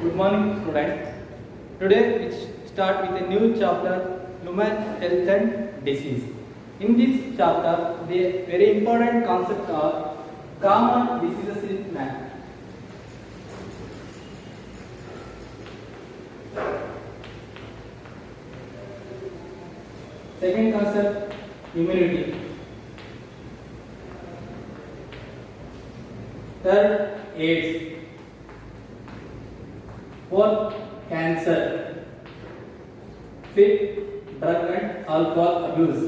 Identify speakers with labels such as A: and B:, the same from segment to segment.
A: Good morning, students. Today we start with a new chapter, Human Health and Disease. In this chapter, the very important concept are common diseases in man. Second concept, immunity. Third, AIDS. Fourth, cancer. Fifth, drug and alcohol abuse.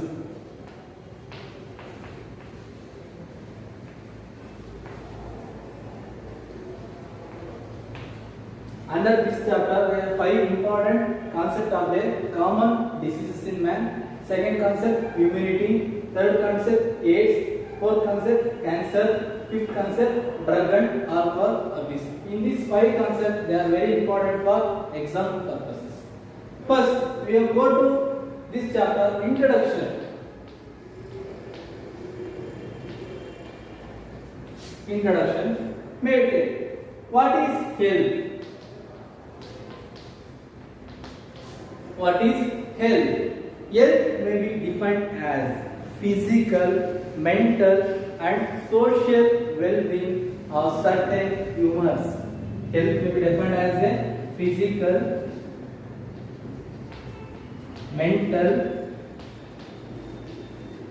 A: Under this chapter, there are 5 important concepts of the common diseases in man. Second concept, immunity. Third concept, AIDS. Fourth concept, cancer. Fifth concept, drug and alcohol abuse. In these 5 concepts, they are very important for exam purposes. First, we will go to this chapter, introduction. Introduction. Medical. What is health? What is health? Health may be defined as physical, mental and social well-being of certain humans. Health may be defined as a physical, mental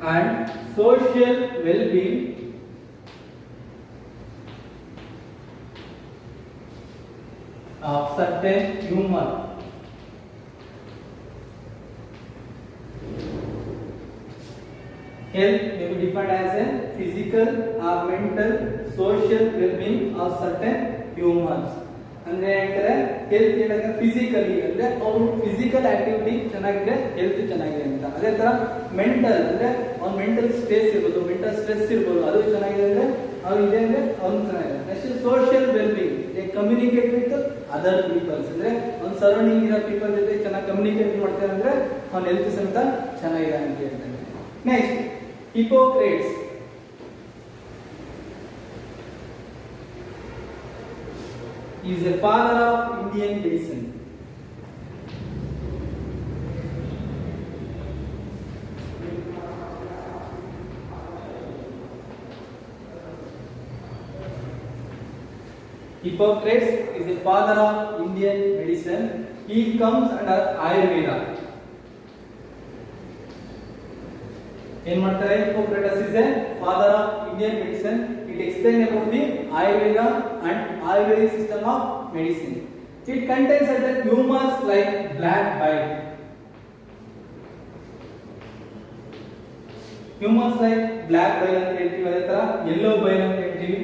A: and social well-being of certain human. Health may be defined as a physical or mental social well-being of certain humans. ಅಂದ್ರೆ ಹೇಳ್ತಾರೆ health ಏನಾಗ physically ಅಂದ್ರೆ ಅವ್ರ physical activity ಚೆನ್ನಾಗಿದೆ, health ಚೆನ್ನಾಗಿದೆ ಅಂತ. ಅದೇ ತರ ಮೆಂಟಲ್ ಅಂದ್ರೆ ಅವ್ನ ಮೆಂಟಲ್ ಸ್ಟ್ರೆಸ್ ಇರ್ಬೋದು, ಮೆಂಟಲ್ ಸ್ಟ್ರೆಸ್ ಇರ್ಬೋದು, ಅದು ಚೆನ್ನಾಗಿದೆ ಅಂದ್ರೆ ಅವ್ರು ಇದೆ ಅಂದ್ರೆ ಅವ್ನು ಚೆನ್ನಾಗಿದೆ. Next social wellbeing, they communicate with other peoples, ಅಂದ್ರೆ ಅವ್ನ ಸರೌಂಡಿಂಗ್ ಇರೋ ಪೀಪಲ್ ಜೊತೆ ಚೆನ್ನಾಗಿ ಕಮ್ಯುನಿಕೇಟ್ ಮಾಡ್ತಾರೆ ಅಂದ್ರೆ ಅವ್ನ ಹೆಲ್ತ್ ಸಮೇತ ಚೆನ್ನಾಗಿದೆ ಅಂತ ಹೇಳ್ತಾರೆ. Next, Hippocrates. He is the father of Indian medicine. Hippocrates is the father of Indian medicine. He comes under Ayurveda. ಏನ್ ಮಾಡ್ತಾರೆ? Hippocrates is a father of Indian medicine. It explain about the Ayurveda and Ayurvedic system of medicine. It contains certain humors like black bile. Humors like black bile ಅಂತ ಹೇಳ್ತೀವಿ, ಅದೇ ತರ yellow bile ಅಂತ ಹೇಳ್ತೀವಿ,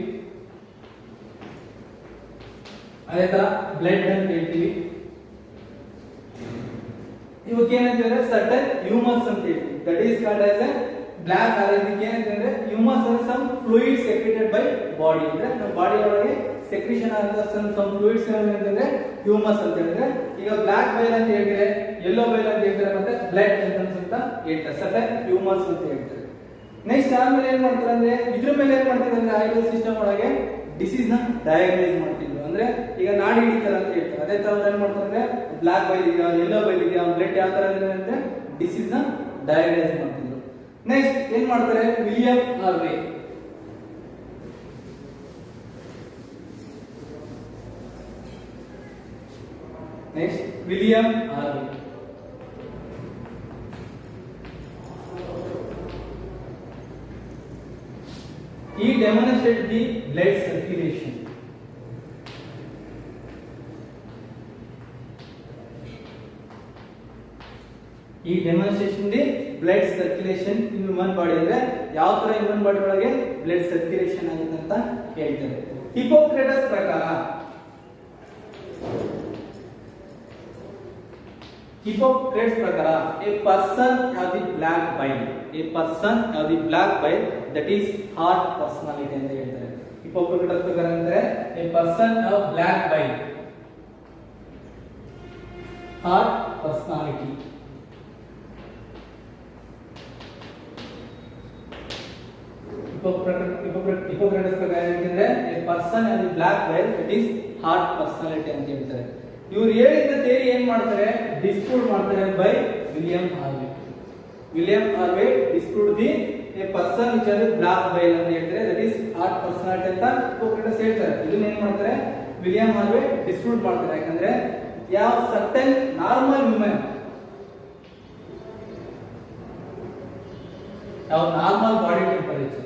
A: ಅದೇ ತರ ಬ್ಲಡ್ ಅಂತ ಹೇಳ್ತೀವಿ. ಇವಕ್ಕೆ ಏನಂತಾರೆ? certain humors ಅಂತ ಹೇಳ್ತೀವಿ. That is called as a black or ಏನಂತಂದ್ರೆ humors are some fluids secreted by body. ಅಂದ್ರೆ ನಮ್ಮ ಬಾಡಿ ಒಳಗೆ ಸೆಕ್ರಿಷನ್ ಆದ some fluids ಏನಂತಂದ್ರೆ humors ಅಂತ ಹೇಳಿದ್ರೆ, ಈಗ ಬ್ಲಾಕ್ ಬೈಲ್ ಅಂತ ಹೇಳಿದ್ರೆ, ಯೆಲ್ಲೋ ಬೈಲ್ ಅಂತ ಹೇಳಿದ್ರೆ, ಮತ್ತೆ ಬ್ಲಡ್ ಅಂತ ಹೇಳ್ತಾರೆ, certain humors ಅಂತ ಹೇಳ್ತಾರೆ. ನೆಕ್ಸ್ಟ್ ಆಮೇಲೆ ಏನ್ ಮಾಡ್ತಾರೆ ಅಂದ್ರೆ, ಇದ್ರ ಮೇಲೆ ಏನ್ ಮಾಡ್ತಾರೆ ಅಂದ್ರೆ ಆಯುರ್ವೇದ ಸಿಸ್ಟಮ್ ಒಳಗೆ ಡಿಸೀಸ್ ನ ಡಯಾಗ್ನೈಸ್ ಮಾಡ್ತಿದ್ರು. ಅಂದ್ರೆ ಈಗ ನಾಡಿ ಹಿಡಿತಾರೆ ಅಂತ ಹೇಳ್ತಾರೆ, ಅದೇ ತರ ಏನ್ ಮಾಡ್ತಾರೆ ಅಂದ್ರೆ ಬ್ಲಾಕ್ ಬೈಲ್ ಇದೆಯಾ, ಯೆಲ್ಲೋ ಬೈಲ್ ಇದೆಯಾ, ಬ್ಲಡ್ ಯಾವ ತರ ಇದೆ ಅಂತ ಡಿಸೀಸ್ ನ ಡಯಾಗ್ನೈಸ್ ಮಾಡ್ತಿದ್ರು. ನೆಕ್ಸ್ಟ್ ಏನ್ ಮಾಡ್ತಾರೆ? William Harvey. Next William Harvey. He demonstrated the blood circulation. ಈ demonstration the blood circulation in human body, ಅಂದ್ರೆ ಯಾವ ತರ ಹ್ಯೂಮನ್ ಬಾಡಿ ಒಳಗೆ ಬ್ಲಡ್ ಸರ್ಕ್ಯುಲೇಷನ್ ಆಗುತ್ತೆ ಅಂತ ಹೇಳ್ತಾರೆ. ಹಿಪ್ಪೋಕ್ರೇಟಸ್ ಪ್ರಕಾರ a person have the black bile, that is heart personality ಅಂತ ಹೇಳ್ತಾರೆ. ಹಿಪ್ಪೋಕ್ರೇಟಸ್ ಪ್ರಕಾರ ಅಂದ್ರೆ a person have black bile, heart personality. Hippocrates ಪ್ರಕಾರ ಏನಂದ್ರೆ a person has a black bile, that is art personality ಅಂತ ಹೇಳ್ತಾರೆ. ಇವ್ರು ಹೇಳಿದ ಥಿಯರಿ ಏನ್ ಮಾಡ್ತಾರೆ, ಡಿಸ್ಪ್ರೂವ್ ಮಾಡ್ತಾರೆ by William Harvey. William Harvey disprove the a person which are black bile ಅಂತ ಹೇಳ್ತಾರೆ, ದಟ್ ಈಸ್ ಆರ್ಟ್ ಪರ್ಸನಾಲಿಟಿ ಅಂತ ಹಿಪೋಕ್ರೇಟಸ್ ಹೇಳ್ತಾರೆ. ಇದನ್ನ ಏನ್ ಮಾಡ್ತಾರೆ, ವಿಲಿಯಂ ಹಾರ್ವೆ ಡಿಸ್ಪ್ರೂವ್ ಮಾಡ್ತಾರೆ. ಯಾಕಂದ್ರೆ ಯಾವ ಸರ್ಟನ್ ನಾರ್ಮಲ್ ಹ್ಯೂಮನ್, ಯಾವ ನಾರ್ಮಲ್ ಬಾಡಿ ಟೆಂಪರೇಚರ್,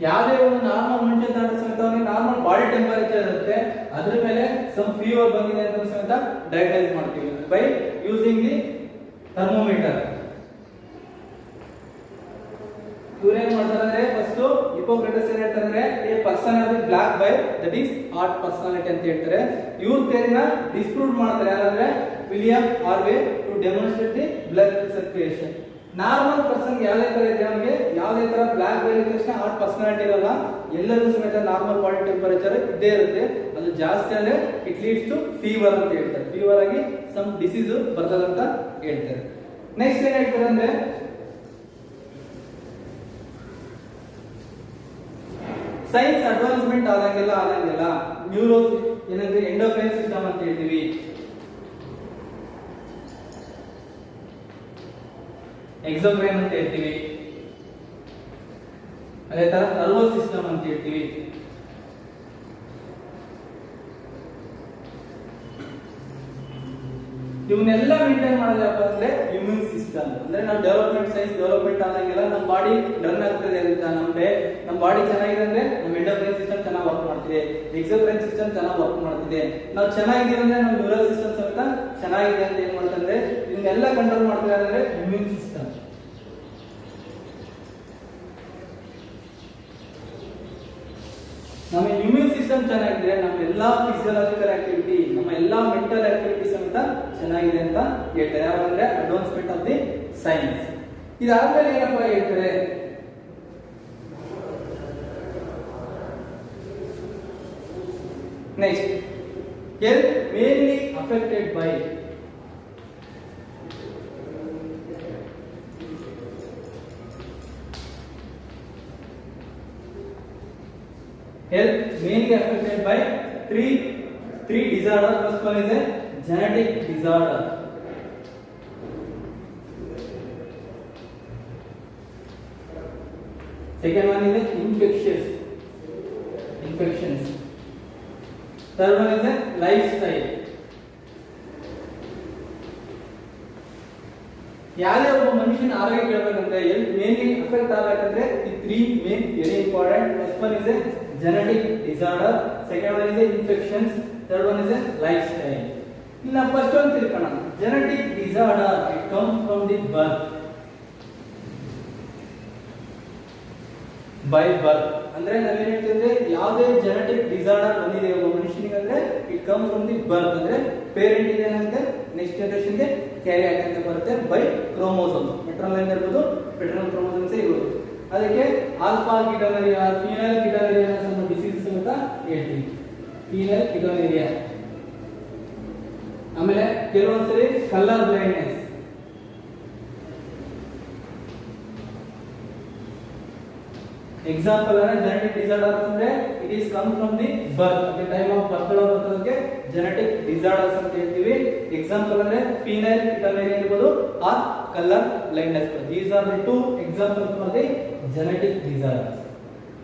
A: ಯಾವುದೇ ಒಂದು ನಾರ್ಮಲ್ ಮನುಷ್ಯ ಸಮೇತ ನಾರ್ಮಲ್ ಬಾಡಿ ಟೆಂಪರೇಚರ್ ಇರುತ್ತೆ, ಅದ್ರ ಮೇಲೆ ಸಮ್ ಫೀವರ್ ಬಂದಿದೆ ಅಂತ ಸಮೇತ ಡಯಾಗ್ನೈಸ್ ಮಾಡ್ತೀವಿ ಬೈ ಯೂಸಿಂಗ್ ದಿ ಥರ್ಮೋಮೀಟರ್. ಇವ್ರೇನ್ ಮಾಡ್ತಾರೆ, ಫಸ್ಟ್ ಹಿಪೋಕ್ರೇಟಸ್ ಏನ್ ಹೇಳ್ತಾರೆ, a person are block by that is art personality ಅಂತ ಹೇಳ್ತಾರೆ. ಇವ್ರ ಥಿಯರಿನ ಡಿಸ್ಪ್ರೂವ್ ಮಾಡ್ತಾರೆ ಯಾರಂದ್ರೆ William Harvey to demonstrate the blood circulation. Normal person ಯಾವುದೇ ತರ ಇದೆ, ಅವನಿಗೆ ಯಾವುದೇ ತರ ಬ್ಲಾಕ್ ಬೈ ಇದ್ದ ತಕ್ಷಣ ಆರ್ಟ್ ಪರ್ಸನಾಲಿಟಿ ಇರಲ್ಲ, ಎಲ್ಲರೂ ಸಮೇತ ನಾರ್ಮಲ್ ಬಾಡಿ ಟೆಂಪರೇಚರ್ ಇದ್ದೇ ಇರುತ್ತೆ. ಅದು ಜಾಸ್ತಿ ಆದ್ರೆ ಇಟ್ ಲೀಡ್ಸ್ ಟು ಫೀವರ್ ಅಂತ ಹೇಳ್ತಾರೆ, ಫೀವರ್ ಆಗಿ ಸಮ್ ಡಿಸೀಸ್ ಬರ್ತದೆ ಅಂತ ಹೇಳ್ತಾರೆ. ನೆಕ್ಸ್ಟ್ ಏನ್ ಹೇಳ್ತಾರೆ ಅಂದ್ರೆ ಸೈನ್ಸ್ ಅಡ್ವಾನ್ಸ್ಮೆಂಟ್ ಆದಂಗೆಲ್ಲ ನ್ಯೂರೋ ಏನಂದ್ರೆ ಎಂಡೋಕ್ರೈನ್ ಸಿಸ್ಟಮ್ ಅಂತ ಹೇಳ್ತೀವಿ, ಎಕ್ಸೋಕ್ರೈನ್ ಅಂತ ಹೇಳ್ತೀವಿ, ಅದೇ ತರ ನರ್ವಸ್ ಸಿಸ್ಟಮ್ ಅಂತ ಹೇಳ್ತೀವಿ. ಇವನ್ನೆಲ್ಲ ಮೇಂಟೈನ್ ಮಾಡೋದಪ್ಪ ಅಂದ್ರೆ ಇಮ್ಯೂನ್ ಸಿಸ್ಟಮ್. ಅಂದ್ರೆ ನಾವು ಸೈನ್ಸ್ ಡೆವಲಪ್ಮೆಂಟ್ ಆದಂಗೆಲ್ಲ ನಮ್ಮ ಬಾಡಿ ರನ್ ಆಗ್ತದೆ ಅಂತ, ನಮ್ಮ ಬಾಡಿ ಚೆನ್ನಾಗಿದೆ ಅಂದ್ರೆ ನಮ್ಮ ಎಂಡೋಕ್ರೈನ್ ಸಿಸ್ಟಮ್ ಚೆನ್ನಾಗಿ ವರ್ಕ್ ಮಾಡ್ತಿದೆ, ಎಕ್ಸೋಕ್ರೈನ್ ಸಿಸ್ಟಮ್ ಚೆನ್ನಾಗಿ ವರ್ಕ್ ಮಾಡ್ತಿದೆ. ನಾವು ಚೆನ್ನಾಗಿದ್ದೀವಿ ಅಂದ್ರೆ ನಮ್ಮ ನ್ಯೂರಲ್ ಸಿಸ್ಟಮ್ ಸಮೇತ ಚೆನ್ನಾಗಿದೆ ಅಂತ ಏನ್ ಮಾಡ್ತಂದ್ರೆ ಇದನ್ನೆಲ್ಲ ಕಂಟ್ರೋಲ್ ಮಾಡ್ತಾರೆ ಅಂದ್ರೆ ಇಮ್ಯೂನ್ ಸಿಸ್ಟಮ್. ನಮ್ಮ ಇಮ್ಯೂನ್ ಸಿಸ್ಟಮ್ ಚೆನ್ನಾಗಿದ್ರೆ ನಮ್ಮ ಎಲ್ಲಾ ಫಿಸಿಯೋಲಾಜಿಕಲ್ ಆಕ್ಟಿವಿಟಿ, ನಮ್ಮ ಎಲ್ಲಾ ಮೆಂಟಲ್ ಆಕ್ಟಿವಿಟಿ ಸಮೇತ ಚೆನ್ನಾಗಿದೆ ಅಂತ ಹೇಳ್ತಾರೆ. ಯಾವಂದ್ರೆ ಅಡ್ವಾನ್ಸ್ಮೆಂಟ್ ಆಫ್ ದಿ ಸೈನ್ಸ್. ಇದಾದ್ಮೇಲೆ ಏನಪ್ಪ ಹೇಳ್ತಾರೆ, next health mainly affected by health mainly affected by three disorders. First one is a genetic disorder. Second one is a infections. Third one is a lifestyle. ಯಾವುದೇ ಒಬ್ಬ ಮನುಷ್ಯನ ಆರೋಗ್ಯ ಕೇಳಬೇಕಂದ್ರೆ health mainly affect ಆಗಬೇಕಂದ್ರೆ ಈ three main very important. First one is A genetic disorder, second one is a infections, third one is a lifestyle. Now first one ತಿಳ್ಕೊಳ್ಳೋಣ. Genetic disorder it comes from the birth. By birth ಅಂದ್ರೆ ನಾವೇನ್ ಹೇಳ್ತೀವಿ, ಯಾವುದೇ genetic disorder ಬಂದಿದೆ ಒಬ್ಬ ಮನುಷ್ಯನಿಗೆ ಅಂದ್ರೆ it comes from the birth. ಅಂದ್ರೆ ಪೇರೆಂಟ್ ಇದೆ ಏನಂತೆ ನೆಕ್ಸ್ಟ್ ಜನರೇಷನ್ ಗೆ ಕ್ಯಾರಿ ಆಗಂತ ಬರುತ್ತೆ ಬೈ ಕ್ರೋಮೋಸೋಮ್ಸ್. ಮೆಟ್ರನಲ್ ಲೈನ್ ಇರ್ಬೋದು, ಪೆಟ್ರನಲ್ ಕ್ರೋಮೋಸೋಮ್ಸ್ ಇರ್ಬೋದು. ಅದಕ್ಕೆ ಆಲ್ಫಾ ಕಿಟೋನೇರಿಯಾ, ಫೀನೈಲ್ ಕಿಟೋನೇರಿಯಾ ಅನ್ನೋ ಡಿಸೀಸಸ್ ಅಂತ ಹೇಳ್ತೀವಿ, ಫೀನೈಲ್ ಕಿಟೋನೇರಿಯಾ. ಆಮೇಲೆ ಕೆಲವೊಂದ್ಸರಿ colour blindness, example genetic disorders ಅಂದ್ರೆ it is come from the birth. At the time of birth ಬರ್ತದಕ್ಕೆ ಜೆನೆಟಿಕ್ ಡಿಸಾರ್ಡರ್ಸ್ ಅಂತ ಹೇಳ್ತೀವಿ. ಎಕ್ಸಾಂಪಲ್ ಅಂದ್ರೆ ಫೀನೈಲ್ ಕಿಟೋನೇರಿಯಾ ಇರ್ಬೋದು or colour blindness. These are the two examples for the genetic disorders.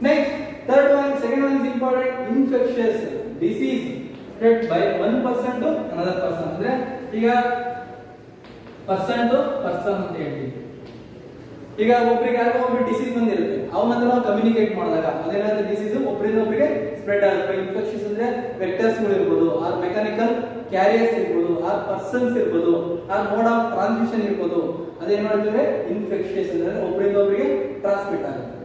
A: Next, third one, second one is important, infectious disease spread by one person to another person. ಅಂದ್ರೆ ಈಗ person to person ಅಂತ ಹೇಳ್ತೀವಿ. ಈಗ ಒಬ್ಬರಿಗೆ ಯಾರಿಗೋ ಒಬ್ಬ disease ಬಂದಿರುತ್ತೆ, ಅವನ ಹತ್ರ ನಾವು ಕಮ್ಯುನಿಕೇಟ್ ಮಾಡಿದಾಗ ಅದೇನಾದ್ರೆ ಡಿಸೀಸ್ ಒಬ್ಬರಿಂದ ಒಬ್ಬರಿಗೆ ಸ್ಪ್ರೆಡ್ ಆಗುತ್ತೆ. ಇನ್ಫೆಕ್ಷನ್ಸ್ ಅಂದ್ರೆ ವೆಕ್ಟರ್ಸ್ ಗಳು ಇರ್ಬೋದು, ಆರ್ ಮೆಕ್ಯಾನಿಕಲ್ ಕ್ಯಾರಿಯರ್ಸ್ ಇರ್ಬೋದು, ಆರ್ ಪರ್ಸನ್ಸ್ ಇರ್ಬೋದು, ಆರ್ ಮೋಡ್ ಆಫ್ ಟ್ರಾನ್ಸ್ಮಿಷನ್ ಇರ್ಬೋದು. ಅದೇನ್ ಮಾಡ್ತೀವಿ, ಇನ್ಫೆಕ್ಷನ್ಸ್ ಅಂದ್ರೆ ಒಬ್ಬರಿಂದ ಒಬ್ಬರಿಗೆ ಟ್ರಾನ್ಸ್ಮಿಟ್ ಆಗುತ್ತೆ.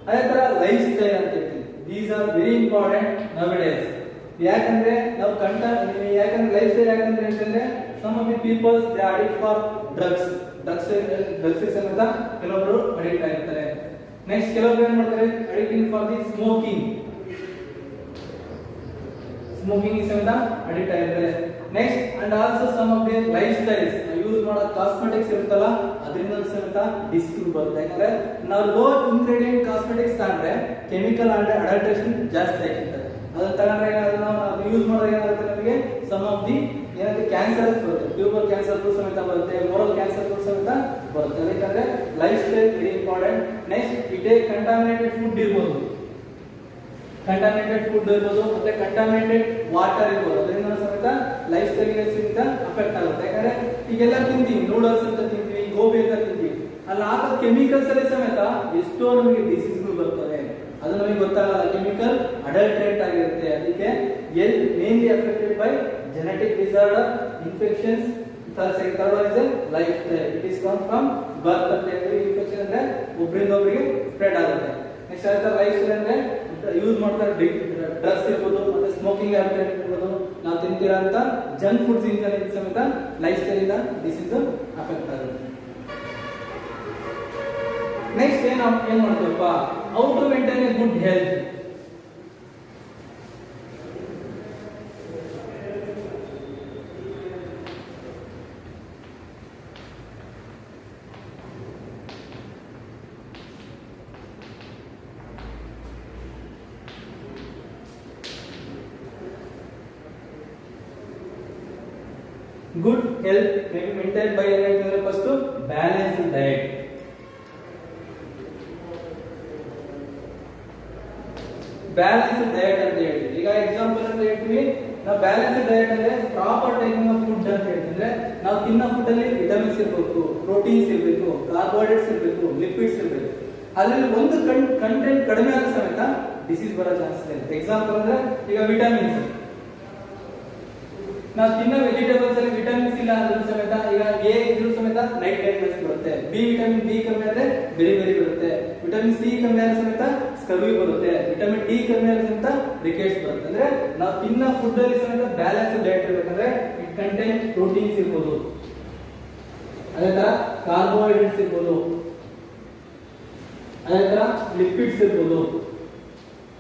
A: ಅದೇ ತರ ಲೈಫ್ ಸ್ಟೈಲ್ ಅಂತ ಹೇಳ್ತೀವಿ. These are very important nowadays. ಯಾಕಂದ್ರೆ ನಾವು ಯಾಕಂದ್ರೆ ಲೈಫ್ ಸ್ಟೈಲ್ ಯಾಕಂದ್ರೆ ಅಂತಂದ್ರೆ some of the peoples they are addict for drugs ಸಮೇತ ಕೆಲವೊಬ್ರು ಅಡಿಕ್ಟ್ ಆಗಿರ್ತಾರೆ. ನೆಕ್ಸ್ಟ್ ಕೆಲವೊಬ್ರು ಏನ್ ಮಾಡ್ತಾರೆ, ಅಡಿಕ್ಟಿಂಗ್ ಫಾರ್ ದಿ ಸ್ಮೋಕಿಂಗ್ ಸಮೇತ ಅಡಿಕ್ಟ್ ಆಗಿರ್ತಾರೆ. Next and also some of the lifestyles use ಮಾಡೋ ಕಾಸ್ಮೆಟಿಕ್ಸ್ ಇರುತ್ತಲ್ಲ ಅದ್ರ ಅದರಿಂದ ಸಮೇತ ಡಿಸೀಸ್ ಬರುತ್ತೆ. ಯಾಕಂದ್ರೆ ನಾವು ಲೋ ಇಂಗ್ರೀಡಿಯೆಂಟ್ ಕಾಸ್ಮೆಟಿಕ್ಸ್ ತಗೊಂಡ್ರೆ ಕೆಮಿಕಲ್ ಅಂಡ್ ಅಡಲ್ಟ್ರೇಷನ್ ಜಾಸ್ತಿ ಆಗಿರ್ತದೆ. ಅದನ್ನ ತಗೊಂಡ್ರೆ ನಾವು ಯೂಸ್ ಮಾಡಿದಾಗ ಏನಾಗುತ್ತೆ ನಮಗೆ ಸಮ್ ಆಫ್ ದಿ ಏನಾಗುತ್ತೆ ಕ್ಯಾನ್ಸರ್ಸ್ ಬರುತ್ತೆ, ಟ್ಯೂಬರ್ ಕ್ಯಾನ್ಸರ್ ಸಮೇತ ಬರುತ್ತೆ, ಓರಲ್ ಕ್ಯಾನ್ಸರ್ ಸಮೇತ ಬರುತ್ತೆ. ಯಾಕಂದ್ರೆ lifestyle very important. Next it contaminated food ಇರ್ಬೋದು, ಕಂಟಾಮಿನೇಟೆಡ್ ಫುಡ್ ಇರ್ಬೋದು, ಮತ್ತೆ ಕಂಟಾಮಿನೇಟೆಡ್ ವಾಟರ್ ಇರ್ಬೋದು. ಅದರಿಂದ ಸಮೇತ ಲೈಫ್ ಸ್ಟೈಲ್ಗೆ ಸಮೇತ ಅಫೆಕ್ಟ್ ಆಗುತ್ತೆ. ಯಾಕಂದ್ರೆ ಈಗೆಲ್ಲ ತಿಂತೀವಿ, ನೂಡಲ್ಸ್ ಅಂತ ತಿಂತೀವಿ, ಗೋಬಿ ಅಂತ ತಿಂತೀವಿ, ಅಲ್ಲಿ ಹಾಕೋ ಕೆಮಿಕಲ್ಸ್ ಅಲ್ಲಿ ಸಮೇತ ಎಷ್ಟೋ ನಮಗೆ ಡಿಸೀಸ್ಗಳು ಬರ್ತವೆ. ಅದು ನಮಗೆ ಗೊತ್ತಾಗಲ್ಲ, ಕೆಮಿಕಲ್ ಅಡಲ್ಟ್ರೇಟ್ ಆಗಿರುತ್ತೆ. ಅದಕ್ಕೆ mainly affected by genetic disorder, infections, third one is a lifestyle. It is come from birth and infection ಅಂದ್ರೆ ಒಬ್ಬರಿಂದ ಒಬ್ಬರಿಗೆ ಸ್ಪ್ರೆಡ್ ಆಗುತ್ತೆ. ನೆಕ್ಸ್ಟ್ ಆಯ್ತಾ ಲೈಫ್ಸ್ಟೈಲ್ ಅಂದ್ರೆ ಯೂಸ್ ಮಾಡ್ತಾರೆ ಡ್ರಗ್ಸ್ ಇರ್ಬೋದು, ಮತ್ತೆ ಸ್ಮೋಕಿಂಗ್ ಹ್ಯಾಬಿಟ್ ಇರ್ಬೋದು, ನಾವು ತಿಂತಿರೋಂಥ ಜಂಕ್ ಫುಡ್ಸ್ ಇಂದ ಸಮೇತ ಲೈಫ್ ಸ್ಟೈಲ್ ಇಂದ ಡಿಸೀಸ್ ಅಫೆಕ್ಟ್ ಆಗುತ್ತೆ. ನೆಕ್ಸ್ಟ್ ಏನ್ ಮಾಡ್ತೀವಪ್ಪ, how to maintain a good health. Good health may be maintained by first balanced diet. Balanced diet ಅಂತ ಹೇಳಿ, ಈಗ ಎಕ್ಸಾಂಪಲ್ ಅಂತ ಹೇಳ್ತೀವಿ ನಾವು ಬ್ಯಾಲೆನ್ಸ್ಡ್ ಡಯಟ್ ಅಂದ್ರೆ ಪ್ರಾಪರ್ ಟೈಮಿಂಗ್ ಆಫ್ ಫುಡ್ ಅಂತ ಹೇಳ್ತಿದ್ರೆ ನಾವು ತಿನ್ನೋ ಫುಡ್ ಅಲ್ಲಿ ವಿಟಮಿನ್ಸ್ ಇರಬೇಕು, ಪ್ರೋಟೀನ್ಸ್ ಇರಬೇಕು, ಕಾರ್ಬೋಹೈಡ್ರೇಟ್ಸ್ ಇರಬೇಕು, ಲಿಪಿಡ್ಸ್ ಇರಬೇಕು. ಅದ್ರಲ್ಲಿ ಒಂದು ಕಂಟೆಂಟ್ ಕಡಿಮೆ ಆದ ಸಮೇತ ಡಿಸೀಸ್ ಬರೋ ಚಾನ್ಸಸ್ ಇದೆ. ಎಕ್ಸಾಂಪಲ್ ಅಂದ್ರೆ ಈಗ ವಿಟಮಿನ್ಸ್, ನಾವು ತಿನ್ನೋ ವೆಜಿಟೇಬಲ್ಸ್ ಅಲ್ಲಿ ವಿಟಮಿನ್ಸ್ ಇಲ್ಲ ಅಂದ್ರೂ ಸಮೇತ, ಈಗ ಎ ಇದ್ರೂ ಸಮೇತ ನೈಟ್ ಟೈಟ್ನೆಸ್ ಬರುತ್ತೆ, ವಿಟಮಿನ್ ಬಿ ಕಮ್ಮಿ ಆದ್ರೆ ಬೆರಿ ಬರುತ್ತೆ, ವಿಟಮಿನ್ ಸಿ ಕಮ್ಮಿ ಆದ್ರೆ ಸಮೇತ ಸ್ಕರ್ವಿ ಬರುತ್ತೆ, ವಿಟಮಿನ್ ಡಿ ಕಮ್ಮಿ ಆದ್ರೆ ಸಮೇತ ರಿಕೆಟ್ಸ್ ಬರುತ್ತೆ. ಅಂದ್ರೆ ನಾವು ತಿನ್ನೋ ಫುಡ್ ಅಲ್ಲಿ ಸಮೇತ ಬ್ಯಾಲೆನ್ಸ್ ಡಯಟ್ ಇರಬೇಕಂದ್ರೆ ಇಟ್ ಕಂಟೈನ್ ಪ್ರೋಟೀನ್ಸ್ ಇರ್ಬೋದು, ಅದೇ ತರ ಕಾರ್ಬೋಹೈಡ್ರೇಟ್ಸ್ ಇರ್ಬೋದು, ಅದೇ ತರ ಲಿಪಿಡ್ಸ್ ಇರ್ಬೋದು,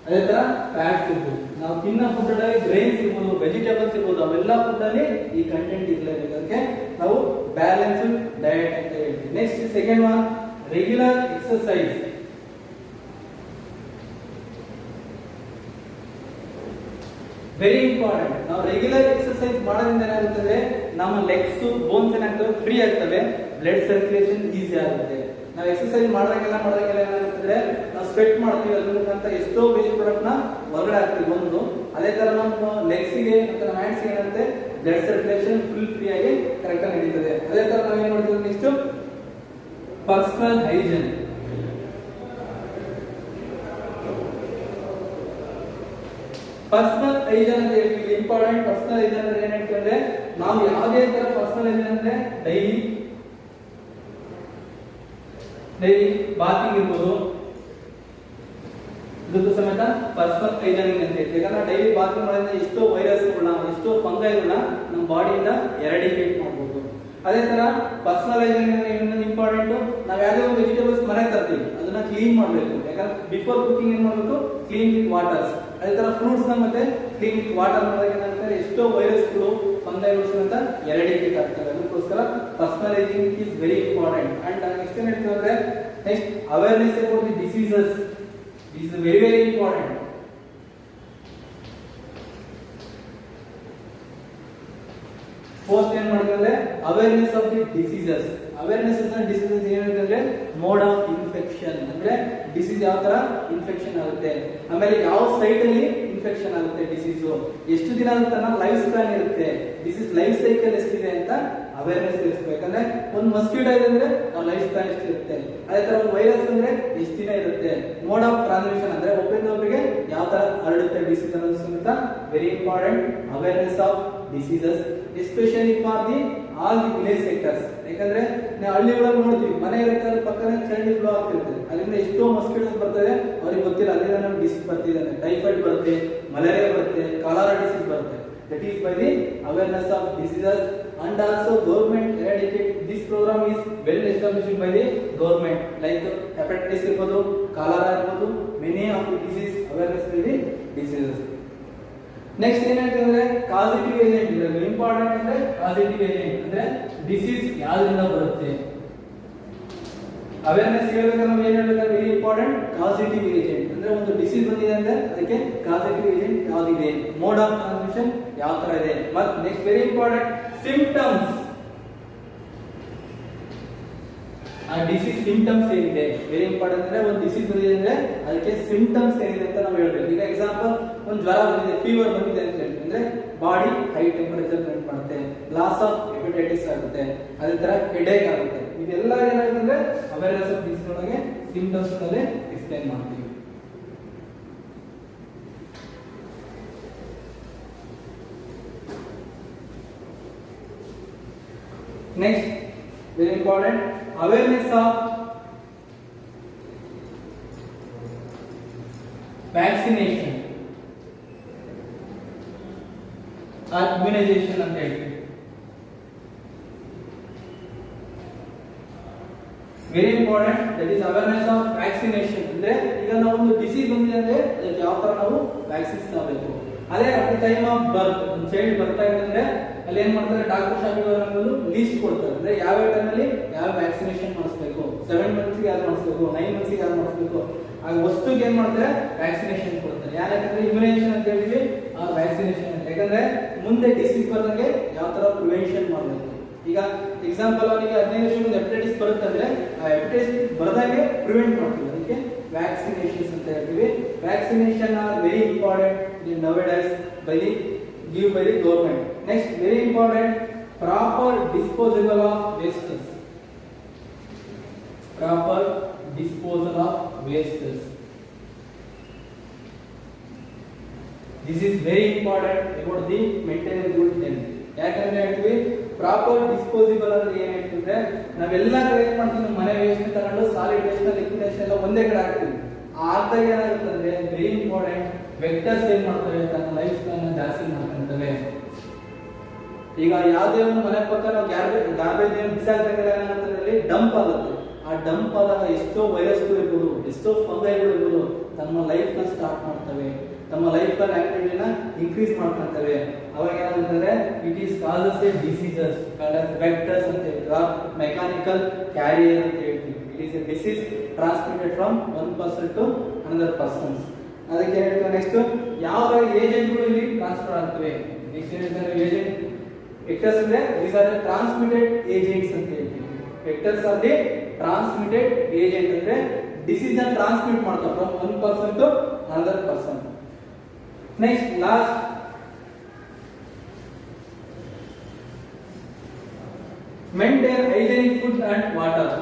A: ಅದೇ ತರ ಫ್ಯಾಟ್ಸ್ ಇರ್ಬೋದು. ನಾವು ತಿನ್ನೋ ಫುಡ್ ಅಲ್ಲಿ ಗ್ರೈನ್ಸ್ ಇರ್ಬೋದು, ವೆಜಿಟೇಬಲ್ಸ್ ಇರ್ಬೋದು, ಅವೆಲ್ಲ ಫುಡ್ ಅಲ್ಲಿ ಈ ಕಂಟೆಂಟ್ ಇರಲೇಬೇಕು. ಅದಕ್ಕೆ ನಾವು ಬ್ಯಾಲೆನ್ಸ್ಡ್ ಡಯಟ್ ಅಂತ ಹೇಳ್ತೀವಿ. Next second one regular exercise. Very important. ನಾವು ರೆಗ್ಯುಲರ್ ಎಕ್ಸರ್ಸೈಸ್ ಮಾಡೋದ್ರಿಂದ ಏನಾಗುತ್ತೆ ಅಂದ್ರೆ ನಮ್ಮ ಲೆಗ್ಸ್ ಬೋನ್ಸ್ ಏನಾಗ್ತವೆ ಫ್ರೀ ಆಗ್ತವೆ, ಬ್ಲಡ್ ಸರ್ಕ್ಯುಲೇಷನ್ ಈಸಿ ಆಗುತ್ತೆ. ನಾವು ಎಕ್ಸರ್ಸೈಸ್ ಮಾಡಿದಾಗೆಲ್ಲ ಏನಾಗುತ್ತೆ, ನಾವು ಸ್ವೆಟ್ ಮಾಡ್ತೀವಿ, ಅದಕ್ಕಂತ ಎಷ್ಟೋ ವೇಸ್ಟ್ ಪ್ರಾಡಕ್ಟ್ ನ ಹೊರಗಡೆ ಹಾಕ್ತೀವಿ ಒಂದು. ಅದೇ ತರ ನಮ್ಮ ಲೆಗ್ಸ್ ಗೆ ಮತ್ತೆ ನಮ್ಮ ಹ್ಯಾಂಡ್ಸ್ ಗೆ ಏನಾಗುತ್ತೆ ಬ್ಲಡ್ ಸರ್ಕ್ಯುಲೇಷನ್ ಫುಲ್ ಫ್ರೀ ಆಗಿ ಕರೆಕ್ಟ್ ಆಗಿ ನಡೀತದೆ. ಅದೇ ತರ ನಾವೇನ್ ಮಾಡ್ತೀವಿ next personal hygiene. Personal hygiene ಅಂತ ಹೇಳ್ತೀವಿ, ಇಂಪಾರ್ಟೆಂಟ್. ಪರ್ಸನಲ್ ಹೈಜೀನ್ ಅಂದ್ರೆ ಏನಂತಂದ್ರೆ ನಾವು ಯಾವುದೇ ತರ ಪರ್ಸನಲ್ ಹೈಜೀನ್ ಅಂದ್ರೆ ಡೈಲಿ ಬಾತಿಂಗ್ ಇರ್ಬೋದು, ಇದಕ್ಕೂ ಸಮೇತ ಪರ್ಸನಲ್ ಹೈಜೀನಿಂಗ್ ಅಂತ ಹೇಳ್ತೀವಿ. ಯಾಕಂದ್ರೆ ಡೈಲಿ ಬಾತಿಂಗ್ ಮಾಡೋದ್ರಿಂದ ಎಷ್ಟೋ ವೈರಸ್ಗಳನ್ನ, ಎಷ್ಟೋ ಫಂಗೈಗಳನ್ನ ನಮ್ಮ ಬಾಡಿಯಿಂದ ಎರಾಡಿಕೇಟ್ ಮಾಡಬಹುದು. ಅದೇ ತರ ಪರ್ಸನಲ್ ಹೈಜೀನಿಂಗ್ ಇನ್ನೊಂದು ಇಂಪಾರ್ಟೆಂಟ್, ನಾವು ಯಾವುದೇ ಒಂದು ವೆಜಿಟೇಬಲ್ಸ್ ಮನೆಗೆ ತರ್ತೀವಿ ಅದನ್ನ ಕ್ಲೀನ್ ಮಾಡಬೇಕು. ಯಾಕಂದ್ರೆ ಬಿಫೋರ್ ಕುಕಿಂಗ್ ಏನ್ ಮಾಡಬೇಕು, ಕ್ಲೀನ್ ವಿತ್ ವಾಟರ್ಸ್. ಅದೇ ತರ ಫ್ರೂಟ್ಸ್ ನ ಮತ್ತೆ ಕ್ಲೀನ್ ವಿತ್ ವಾಟರ್ ಮಾಡಿದಾಗ ಏನಾಗ್ತದೆ ಎಷ್ಟೋ ವೈರಸ್ಗಳು ಫಂಗೈಗಳು ಅಂತ ಎರಾಡಿಕೇಟ್ ಆಗ್ತವೆ. ಅದಕ್ಕೋಸ್ಕರ personal hygiene is very important. And next ಏನ್ ಹೇಳ್ತೀವಿ ಅಂದ್ರೆ next awareness about the diseases is very very important. Fourth ಏನ್ ಮಾಡ್ತಾರೆ awareness of the diseases. Awareness of diseases ಏನಂತಂದ್ರೆ ಮೋಡ್ ಆಫ್ ಇನ್ಫೆಕ್ಷನ್, ಅಂದ್ರೆ ಡಿಸೀಸ್ ಯಾವ ತರ ಇನ್ಫೆಕ್ಷನ್ ಆಗುತ್ತೆ, ಆಮೇಲೆ ಯಾವ ಸೈಟ್ ಅಲ್ಲಿ ಇನ್ಫೆಕ್ಷನ್ ಆಗುತ್ತೆ, ಡಿಸೀಸ್ ಎಷ್ಟು ದಿನ ಅಂತ ಲೈಫ್ ಸ್ಪ್ಯಾನ್ ಇರುತ್ತೆ, ಡಿಸೀಸ್ ಲೈಫ್ ಸೈಕಲ್ ಎಷ್ಟಿದೆ ಅಂತ ಅವೇರ್ನೆಸ್ ತಿಳಿಸ್ಬೇಕು. ಯಾಕಂದ್ರೆ ಒಂದು ಮಸ್ಕಿಟೋ ಇದೆ ಅಂದ್ರೆ ಅವ್ರ ಲೈಫ್ ಸ್ಪ್ಯಾನ್ ಎಷ್ಟಿರುತ್ತೆ, ಅದೇ ತರ ಒಂದು ವೈರಸ್ ಅಂದ್ರೆ ಎಷ್ಟು ದಿನ ಇರುತ್ತೆ, ಮೋಡ್ ಆಫ್ ಟ್ರಾನ್ಸ್ಮಿಷನ್ ಅಂದ್ರೆ ಒಬ್ಬರಿಂದ ಒಬ್ಬರಿಗೆ ಯಾವ ತರ ಹರಡುತ್ತೆ ಡಿಸೀಸ್ ಅನ್ನೋದು ಸಮೇತ very important. Awareness of diseases especially for the all the village sectors. ಯಾಕಂದ್ರೆ ನಾವು ಹಳ್ಳಿ ಒಳಗೆ ನೋಡ್ತೀವಿ, ಮನೆ ಇರುತ್ತೆ ಪಕ್ಕನೆ ಚರಂಡಿ ಫ್ಲೋ ಆಗ್ತಿರುತ್ತೆ, ಅದರಿಂದ ಎಷ್ಟೋ ಮಸ್ಕಿಟೋಸ್ ಬರ್ತದೆ, ಅವ್ರಿಗೆ ಗೊತ್ತಿಲ್ಲ ಅಲ್ಲಿಂದ ನಮ್ಗೆ ಡಿಸೀಸ್ ಬರ್ತಿದೆ, ಟೈಫಾಯ್ಡ್ ಬರುತ್ತೆ, ಮಲೇರಿಯಾ ಬರುತ್ತೆ, ಕಾಲರಾ ಡಿಸೀಸ್ ಬರುತ್ತೆ. That is by the awareness of diseases, and also government eradicate. This program is well established by the government, like hepatitis irbodu, cholera irbodu, many of the disease awareness by the diseases. Next ಏನಂತಂದ್ರೆ causative agent ಇದೆ, important ಅಂದ್ರೆ causative agent ಅಂದ್ರೆ disease ಯಾವ್ದ್ರಿಂದ ಬರುತ್ತೆ. Awareness ಹೇಳ್ಬೇಕಾದ್ರೆ ನಾವು ಏನ್ ಹೇಳ್ಬೇಕಾದ್ರೆ very important causative agent ಅಂದ್ರೆ ಒಂದು ಡಿಸೀಸ್ ಬಂದಿದೆ ಅಂದ್ರೆ ಅದಕ್ಕೆ ಕಾಸಿಟಿವ್ ಏಜೆಂಟ್ ಯಾವ್ದಿದೆ, ಮೋಡ್ ಆಫ್ ಟ್ರಾನ್ಸ್ಮಿಷನ್ ಯಾವ ತರ ಇದೆ, ಮತ್ತೆ ನೆಕ್ಸ್ಟ್ ವೆರಿ ಇಂಪಾರ್ಟೆಂಟ್ ಸಿಂಪ್ಟಮ್ಸ್, ಆ ಡಿಸೀಸ್ ಸಿಂಪ್ಟಮ್ಸ್ ಏನಿದೆ ವೆರಿ ಇಂಪಾರ್ಟೆಂಟ್ ಅಂದ್ರೆ ಒಂದು ಡಿಸೀಸ್ ಬಂದಿದೆ ಅಂದ್ರೆ ಅದಕ್ಕೆ ಸಿಂಪ್ಟಮ್ಸ್ ಏನಿದೆ ಅಂತ ನಾವು ಹೇಳ್ಬೇಕು. ಈಗ ಎಕ್ಸಾಂಪಲ್ ಒಂದು ಜ್ವರ ಬಂದಿದೆ, ಫೀವರ್ ಬಂದಿದೆ ಅಂತ ಹೇಳಿ ಅಂದ್ರೆ ಬಾಡಿ ಹೈ ಟೆಂಪರೇಚರ್ ಮೇಂಟೈನ್ ಮಾಡುತ್ತೆ, ಲಾಸ್ ಆಫ್ ಹೆಪಟೈಟಿಸ್ ಆಗುತ್ತೆ, ಅದೇ ತರ ಹೆಡೇಕ್ ಆಗುತ್ತೆ. ಇದೆಲ್ಲ ಏನಾಗುತ್ತೆ ಅವೇರ್ನೆಸ್ ಆಫ್ ಡಿಸೀಸ್ ಒಳಗೆ ಸಿಂಪ್ಟಮ್ಸ್ ನಲ್ಲಿ ಎಕ್ಸ್ಪ್ಲೈನ್ ಮಾಡ್ತೀವಿ. Next very important awareness of vaccination immunisation ಅಂತ ಹೇಳ್ತೀವಿ. Very important that is awareness of vaccination ಅಂದ್ರೆ ಈಗ ನಾವು ಒಂದು ಡಿಸೀಸ್ ಬಂದಿದೆ ಅಂದ್ರೆ ಅದಕ್ಕೆ ಯಾವ ತರ ನಾವು ವ್ಯಾಕ್ಸಿನ್ಸ್ ತಗೋಬೇಕು. ಅದೇ ಅಟ್ ದ ಟೈಮ್ ಆಫ್ ಬರ್ತ್ ಒಂದು ಚೈಲ್ಡ್ ಬರ್ತಾ ಇದೆ ಅಂದ್ರೆ ಅಲ್ಲಿ ಏನ್ ಮಾಡ್ತಾರೆ ಡಾಕ್ಟರ್ ಶಾಪಿಗಳು ಲೀಸ್ಟ್ ಕೊಡ್ತಾರೆ ಅಂದ್ರೆ ಯಾವ ಟೈಮ್ ಅಲ್ಲಿ ಯಾವ ವ್ಯಾಕ್ಸಿನೇಷನ್ ಮಾಡಿಸ್ಬೇಕು, 7 ಮಂತ್ಸ್ ಗೆ ಯಾವ್ದು ಮಾಡಿಸ್ಬೇಕು, 9 ಮಂತ್ಸ್ ಗೆ ಯಾವ್ದು ಮಾಡಿಸ್ಬೇಕು, ಆ ವಸ್ತುಗೆ ಏನ್ ಮಾಡ್ತಾರೆ ವ್ಯಾಕ್ಸಿನೇಷನ್ ಕೊಡ್ತಾರೆ. ಯಾಕಂದ್ರೆ ಇಮ್ಯುನೈಸೇಷನ್ ಅಂತ ಹೇಳಿದ್ವಿ ಆ ವ್ಯಾಕ್ಸಿನೇಷನ್ ಅಂತ, ಯಾಕಂದ್ರೆ ಮುಂದೆ ಡಿಸೀಸ್ ಬಂದಂಗೆ ಯಾವ ತರ ಪ್ರಿವೆನ್ಷನ್ ಮಾಡಬೇಕು. ಈಗ ಎಕ್ಸಾಂಪಲ್ ಅವನಿಗೆ 15 ವರ್ಷಕ್ಕೆ ಹೆಪಟೈಟಿಸ್ ಬರುತ್ತೆ ಅಂದ್ರೆ ಆ ಹೆಪಟೈಟಿಸ್ ಬರದಂಗೆ ಪ್ರಿವೆಂಟ್ ಮಾಡ್ತೀವಿ, ಅದಕ್ಕೆ ವ್ಯಾಕ್ಸಿನೇಷನ್ಸ್ ಅಂತ ಹೇಳ್ತೀವಿ. Vaccination are very important in nowadays by the give by the government. Next very important proper disposable of wastes, proper disposal of wastes. This is very important about the maintain good health. ಯಾಕಂದ್ರೆ ಹೇಳ್ತೀವಿ proper disposable ಅಂದ್ರೆ ಏನ್ ಹೇಳ್ತಿದ್ರೆ ನಾವೆಲ್ಲ ಕಡೆ ಏನ್ ಮಾಡ್ತೀವಿ, ನಮ್ಮ ಮನೆ ವೇಸ್ಟ್ ತಗೊಂಡು ಸಾಲಿಡ್ ವೇಸ್ಟ್ ಲಿಕ್ವಿಡ್ ವೇಸ್ಟ್ ಎಲ್ಲ ಒಂದೇ ಕಡೆ ಹಾಕ್ತೀವಿ. ಆದಾಗ ಏನಾಗುತ್ತೆ ಅಂದ್ರೆ ವೆರಿ ಇಂಪಾರ್ಟೆಂಟ್ ವೆಕ್ಟರ್ಸ್ ಏನ್ ಮಾಡ್ತವೆ ತನ್ನ ಲೈಫ್ ಸ್ಟೈಲ್ ಜಾಸ್ತಿ ಮಾಡ್ಕೊಂತವೆ. ಈಗ ಯಾವುದೇ ಒಂದು ಮನೆ ಪಕ್ಕ ನಾವು ಗಾರ್ಬೇಜ್ ಏನು ಬಿಸಾಕ್ದಾಗೆಲ್ಲ ಏನಾಗುತ್ತೆ ಡಂಪ್ ಆಗುತ್ತೆ. ಆ ಡಂಪ್ ಆದಾಗ ಎಷ್ಟೋ ವೈರಸ್ಗಳು ಇರ್ಬೋದು, ಎಷ್ಟೋ ಫಂಗೈಗಳು ಇರ್ಬೋದು ತಮ್ಮ ಲೈಫ್ ನ ಸ್ಟಾರ್ಟ್ ಮಾಡ್ತವೆ, ತಮ್ಮ ಲೈಫ್ ಆಕ್ಟಿವಿಟಿನ ಇನ್ಕ್ರೀಸ್ ಮಾಡ್ಕೊಂತವೆ. ಅವಾಗ ಏನಾಗುತ್ತೆ it is causes a diseases called as vectors ಅಂತ ಹೇಳ್ತೀವಿ, ಮೆಕ್ಯಾನಿಕಲ್ ಕ್ಯಾರಿಯರ್ ಅಂತ ಹೇಳ್ತೀವಿ. It is a disease transmitted from one person to another persons. ಅದಕ್ಕೆ ಹೇಳ್ತಾರೆ ನೆಕ್ಸ್ಟ್ ಯಾವ ಏಜೆಂಟ್ಗಳು ಇಲ್ಲಿ ಟ್ರಾನ್ಸ್ಫರ್ ಆಗ್ತವೆ. ನೆಕ್ಸ್ಟ್ ಹೇಳ್ತಾರೆ ಏಜೆಂಟ್ ವೆಕ್ಟರ್ಸ್ ಅಂದ್ರೆ these are the transmitted agents ಅಂತ ಹೇಳ್ತೀವಿ. Vectors are the transmitted agent ಅಂದ್ರೆ ಡಿಸೀಸ್ ಅನ್ನು ಟ್ರಾನ್ಸ್ಮಿಟ್ ಮಾಡ್ತಾರೆ from one person to another person. Next last maintain hygienic food and water.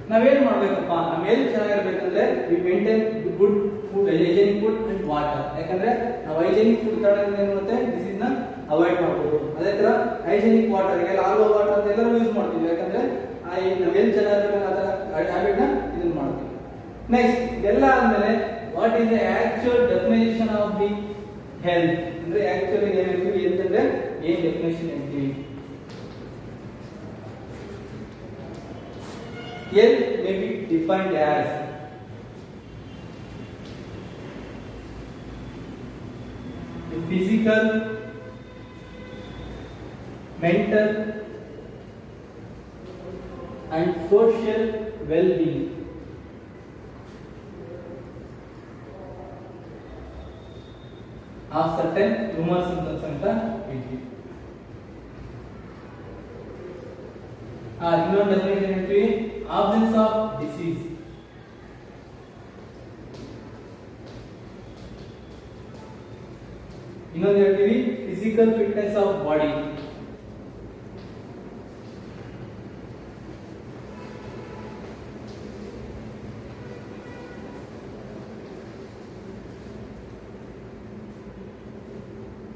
A: ನಾವೇನ್ ಮಾಡ್ಬೇಕಪ್ಪ, ನಮ್ಮ ಹೆಲ್ತ್ ಚೆನ್ನಾಗಿರ್ಬೇಕಂದ್ರೆ we maintain good food, hygienic food and water. ಯಾಕಂದ್ರೆ ನಾವು ಹೈಜೆನಿಕ್ ಫುಡ್ ತಗೊಳ್ಳೋದ್ರಿಂದ ಏನ್ ಮಾಡುತ್ತೆ ಡಿಸೀಸ್ ನ ಅವಾಯ್ಡ್ ಮಾಡಬಹುದು. ಅದೇ ತರ ಹೈಜೆನಿಕ್ ವಾಟರ್ ಎಲ್ಲ ಆಲ್ವಾ ವಾಟರ್ ಅಂತ ಎಲ್ಲರೂ ಯೂಸ್ ಮಾಡ್ತೀವಿ, ಯಾಕಂದ್ರೆ ನಾವು ಹೆಲ್ತ್ ಚೆನ್ನಾಗಿರ್ಬೇಕು ಆ ಹ್ಯಾಬಿಟ್ ನ ಇದನ್ನ ಮಾಡ್ತೀವಿ. ನೆಕ್ಸ್ಟ್ ಇದೆಲ್ಲ ಆದ್ಮೇಲೆ what is the actual definition of the health ಅಂದ್ರೆ ಆಕ್ಚುಲಿ ಏನ್ ಹೇಳ್ತೀವಿ ಹೆಲ್ತ್ ಅಂದ್ರೆ ಏನ್ ಡೆಫಿನೇಷನ್ ಹೇಳ್ತೀವಿ. Health may be defined as the physical, mental and social well-being of certain human symptoms anta ಹೇಳ್ತೀವಿ. ಇನ್ನೊಂದು ಡೆಫಿನೇಷನ್ ಹೇಳ್ತೀವಿ absence of disease. ಇನ್ನೊಂದು ಹೇಳ್ತೀವಿ ಫಿಸಿಕಲ್ ಫಿಟ್ನೆಸ್ ಆಫ್ ಬಾಡಿ.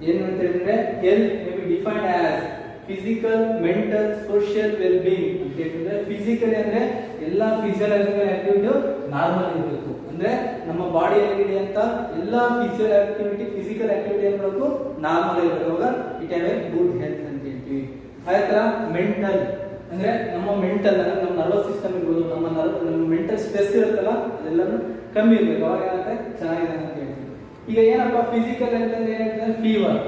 A: ಏನು ಅಂತ ಹೇಳಿದ್ರೆ health may be defined as physical, mental, social well being ಅಂತ ಹೇಳಿದ್ರೆ ಫಿಸಿಕಲಿ ಅಂದ್ರೆ ಎಲ್ಲಾ ಫಿಸಿಯಲಾಜಿಕಲ್ ಆಕ್ಟಿವಿಟಿ ನಾರ್ಮಲ್ ಇರಬೇಕು. ಅಂದ್ರೆ ನಮ್ಮ ಬಾಡಿಯಲ್ಲಿ ಅಂತ ಎಲ್ಲಾ ಫಿಸಿಕಲ್ ಆಕ್ಟಿವಿಟಿ ಏನ್ಬೇಕು ನಾರ್ಮಲ್ ಇರಬೇಕು. ಅವಾಗ it have A good health ಅಂತ ಹೇಳ್ತೀವಿ. ಅದೇ ತರ ಮೆಂಟಲ್ ಅಂದ್ರೆ ನಮ್ಮ ಮೆಂಟಲ್ ಅಂದ್ರೆ ನಮ್ಮ ನರ್ವಸ್ ಸಿಸ್ಟಮ್ ಇರ್ಬೋದು, ನಮ್ಮ ಮೆಂಟಲ್ ಸ್ಟ್ರೆಸ್ ಇರುತ್ತಲ್ಲ ಅದೆಲ್ಲಾನು ಕಮ್ಮಿ ಇರಬೇಕು. ಅವಾಗ ಏನಾಗುತ್ತೆ ಚೆನ್ನಾಗಿದೆ ಅಂತ ಹೇಳ್ತೀವಿ. ಈಗ ಏನಪ್ಪ ಫಿಸಿಕಲ್ ಹೆಲ್ತ್ ಅಂದ್ರೆ ಏನಾಗ್ತದೆ, ಫೀವರ್.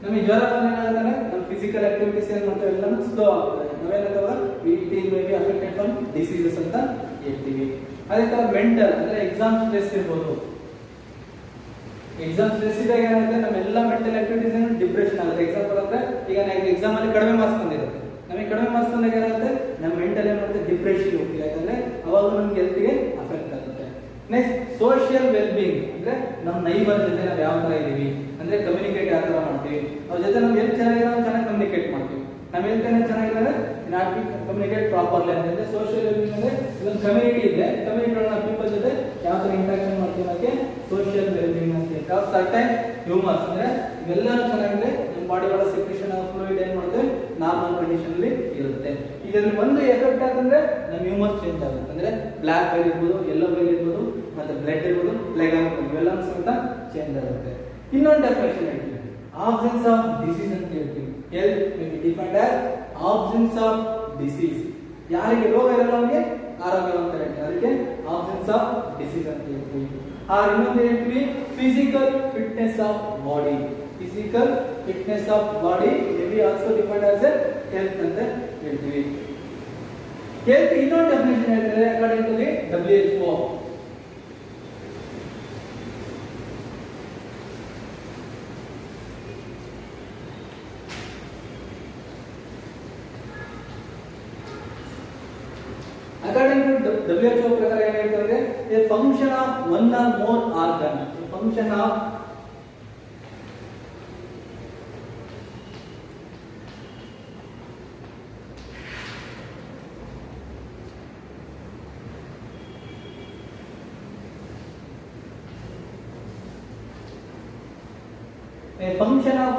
A: ನಮಗೆ ಜ್ವರ ಬಂದ್ರೆ ನಮ್ಮ ಫಿಸಿಕಲ್ ಆಕ್ಟಿವಿಟೀಸ್ ಏನು ಮಾಡ್ತೇವೆ ಎಲ್ಲ ಸ್ಲೋ ಆಗ್ತದೆ. ನಾವೇನಾಗ್ತವ it is may be affected from diseases ಅಂತ ಹೇಳ್ತೀವಿ. ಅದೇ ತರ ಮೆಂಟಲ್ ಅಂದ್ರೆ ಎಕ್ಸಾಮ್ ಸ್ಟ್ರೆಸ್ ಇರ್ಬೋದು. ಎಕ್ಸಾಮ್ ಸ್ಟ್ರೆಸ್ ಇದ್ದಾಗ ಏನಾಗುತ್ತೆ ನಮ್ಮೆಲ್ಲ ಮೆಂಟಲ್ ಆಕ್ಟಿವಿಟೀಸ್ ಡಿಪ್ರೆಷನ್ ಆಗುತ್ತೆ. ಎಕ್ಸಾಂಪಲ್ ಅಂದ್ರೆ ಈಗ ನಾವು ಎಕ್ಸಾಮ್ ಅಲ್ಲಿ ಕಡಿಮೆ ಮಾರ್ಕ್ಸ್ ಬಂದಿರುತ್ತೆ, ನಮಗೆ ಕಡಿಮೆ ಮಾರ್ಕ್ಸ್ ಬಂದಾಗ ಏನಾಗುತ್ತೆ ನಮ್ಮ ಮೆಂಟಲ್ ಏನ್ ಮಾಡುತ್ತೆ ಡಿಪ್ರೆಷನ್ ಹೋಗ್ತೀವಿ. ಯಾಕಂದ್ರೆ ಅವಾಗ ನಮ್ಗೆ ಹೆಲ್ತ್ಗೆ ಅಫೆಕ್ಟ್ ಆಗುತ್ತೆ. ನೆಕ್ಸ್ಟ್ ಸೋಷಿಯಲ್ ವೆಲ್ ಬೀಯಿಂಗ್ ಅಂದ್ರೆ ನಮ್ಮ ನೈಬರ್ ಜೊತೆ ನಾವು ಯಾವ ತರ ಇದೀವಿ ಅಂದ್ರೆ ಕಮ್ಯುನಿಕೇಟ್ ಯಾವ ತರ ಮಾಡ್ತೀವಿ, ಅವ್ರ ಜೊತೆ ನಮ್ಗೆ ಎಲ್ಲಿ ಚೆನ್ನಾಗಿದೆ ನಾವು ಚೆನ್ನಾಗಿ ಕಮ್ಯುನಿಕೇಟ್ ಮಾಡ್ತೀವಿ. ನಮ್ಮ ಹೆಲ್ತ್ ಚೆನ್ನಾಗಿದ್ರೆ ನಾಟ್ ಬಿ ಕಮ್ಯುನಿಕೇಟ್ ಪ್ರಾಪರ್ಲಿ ಅಂದ್ರೆ ಸೋಷಿಯಲ್ ವೆಲ್ ಬೀಯಿಂಗ್ ಅಂದ್ರೆ ಇದೊಂದು ಕಮ್ಯುನಿಟಿ ಇದೆ, ಕಮ್ಯುನಿಟಿ ಒಳಗೆ ಪೀಪಲ್ ಜೊತೆ ಯಾವ ತರ ಇಂಟ್ರಾಕ್ಷನ್ ಮಾಡ್ತೀವಿ ಅದಕ್ಕೆ ಸೋಷಿಯಲ್ ವೆಲ್ ಬೀಯಿಂಗ್ ಅಂತ ಹೇಳ್ತಾರೆ. ಸರ್ಟೈನ್ ಹ್ಯೂಮರ್ಸ್ ಅಂದ್ರೆ ಇವೆಲ್ಲ ಚೆನ್ನಾಗಿದೆ ನಮ್ಮ ಬಾಡಿ ಒಳಗೆ ಸೆಕ್ರೇಷನ್ ಆಫ್ ಫ್ಲೂಯಿಡ್ ಏನ್ ಮಾಡುತ್ತೆ ನಾರ್ಮಲ್ ಕಂಡೀಷನ್ ಅಲ್ಲಿ ಇರುತ್ತೆ. ಇದರಲ್ಲಿ ಒಂದು ಎಫೆಕ್ಟ್ ಆದ್ರೆ ನಮ್ಮ ಹ್ಯೂಮರ್ಸ್ ಚೇಂಜ್ ಆಗುತ್ತೆ. ಅಂದ್ರೆ ಬ್ಲಾಕ್ ಬೆಲ್ ಇರ್ಬೋದು, ಯೆಲ್ಲೋ ಬೆಲ್ ಇರ್ಬೋದು, ಮತ್ತೆ ಬ್ಲಡ್ ಇರ್ಬೋದು, ಪ್ಲೇಗ್ ಆಗ್ಬೋದು, ಇವೆಲ್ಲ ಸಹಿತ ಚೇಂಜ್ ಆಗುತ್ತೆ. ಇನ್ನೊಂದು ಡೆಫಿನೇಷನ್ ಹೇಳ್ತೀವಿ, ಆಬ್ಸೆನ್ಸ್ ಆಫ್ ಡಿಸೀಸ್ ಅಂತ ಹೇಳ್ತೀವಿ. Health may be defined as absence of disease. ಯಾರಿಗೆ ರೋಗ ಇರಲ್ಲ ಅವರಿಗೆ ಆರೋಗ್ಯವಂತ ಹೇಳ್ತೀವಿ, ಅದಕ್ಕೆ ಆಬ್ಸೆನ್ಸ್ ಆಫ್ ಡಿಸೀಸ್ ಅಂತ ಹೇಳ್ತೀವಿ. ಇನ್ನೊಂದು ಹೇಳ್ತೀವಿ physical fitness of body. Physical fitness of body may be also defined as a health ಅಂತ ಹೇಳ್ತೀವಿ. ಹೆಲ್ತ್ ಇನ್ನೊಂದು ಡೆಫಿನೇಷನ್ ಹೇಳ್ತಾರೆ according to the WHO. According to WHO ಪ್ರಕಾರ ಏನು ಹೇಳ್ತಾರೆ, a function of one or more organ, a function of